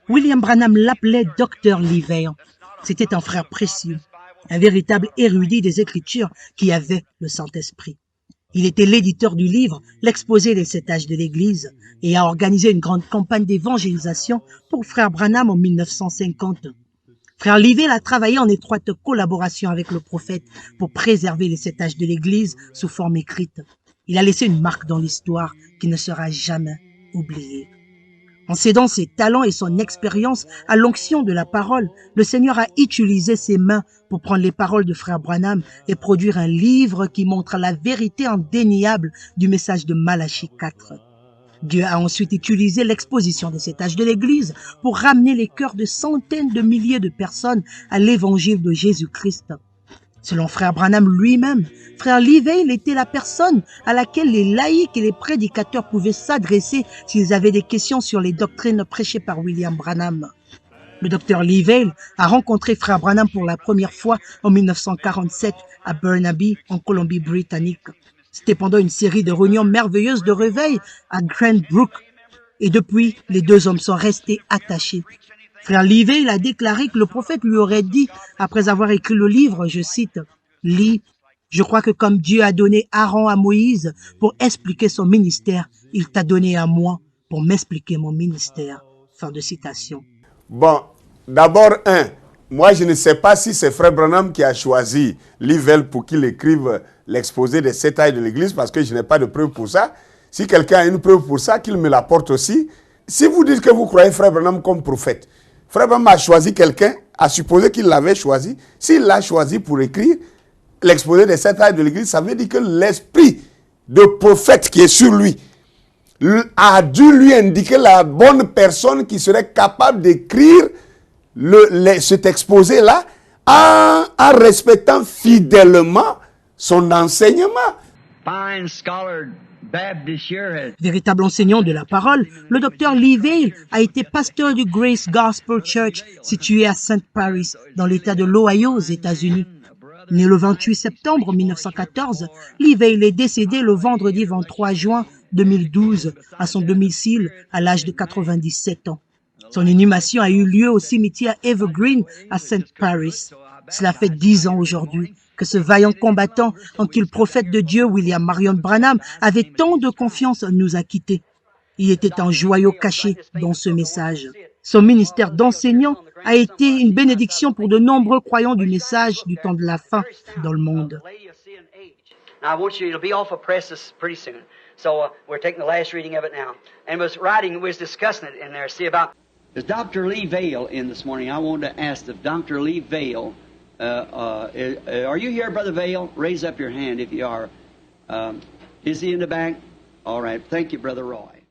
William Branham l'appelait Dr. Lee Vail. C'était un frère précieux, un véritable érudit des Écritures qui avait le Saint-Esprit. Il était l'éditeur du livre L'exposé des 7 âges de l'Église et a organisé une grande campagne d'évangélisation pour frère Branham en 1950. Frère Lee Vail a travaillé en étroite collaboration avec le prophète pour préserver les 7 âges de l'Église sous forme écrite. Il a laissé une marque dans l'histoire qui ne sera jamais oubliée. En cédant ses talents et son expérience à l'onction de la parole, le Seigneur a utilisé ses mains pour prendre les paroles de frère Branham et produire un livre qui montre la vérité indéniable du message de Malachie 4. Dieu a ensuite utilisé l'exposition des 7 âges de l'Église pour ramener les cœurs de centaines de milliers de personnes à l'évangile de Jésus-Christ. Selon frère Branham lui-même, frère Lee Vail était la personne à laquelle les laïcs et les prédicateurs pouvaient s'adresser s'ils avaient des questions sur les doctrines prêchées par William Branham. Le docteur Lee Vail a rencontré frère Branham pour la première fois en 1947 à Burnaby, en Colombie-Britannique. C'était pendant une série de réunions merveilleuses de réveil à Grand Brook. Et depuis, les deux hommes sont restés attachés. Frère Lee Vail a déclaré que le prophète lui aurait dit, après avoir écrit le livre, je cite, « Lee, je crois que comme Dieu a donné Aaron à Moïse pour expliquer son ministère, il t'a donné à moi pour m'expliquer mon ministère. » Fin de citation. Bon, d'abord, moi je ne sais pas si c'est frère Branham qui a choisi Lee Vail pour qu'il écrive l'exposé des 7 âges de l'Église, parce que je n'ai pas de preuve pour ça. Si quelqu'un a une preuve pour ça, qu'il me l'apporte aussi. Si vous dites que vous croyez frère Branham comme prophète, frère Branham a choisi quelqu'un, à supposer qu'il l'avait choisi. S'il l'a choisi pour écrire l'exposé des 7 âges de l'Église, ça veut dire que l'esprit de prophète qui est sur lui a dû lui indiquer la bonne personne qui serait capable d'écrire cet exposé-là en respectant fidèlement son enseignement. Véritable enseignant de la parole, le docteur Lee Vail a été pasteur du Grace Gospel Church situé à St. Paris, dans l'État de l'Ohio aux États-Unis. Né le 28 septembre 1914, Lee Vail est décédé le vendredi 23 juin 2012 à son domicile à l'âge de 97 ans. Son inhumation a eu lieu au cimetière Evergreen à St. Paris. Cela fait 10 ans aujourd'hui que ce vaillant combattant en qui le prophète de Dieu, William Marion Branham, avait tant de confiance, nous a quittés. Il était un joyau caché dans ce message. Son ministère d'enseignant a été une bénédiction pour de nombreux croyants du message du temps de la fin dans le monde. There's Dr. Lee Vail in this morning. I wanted to ask if Dr. Lee Vail, are you here, Brother Vail? Raise up your hand if you are. Is he in the back? All right. Thank you, Brother Roy.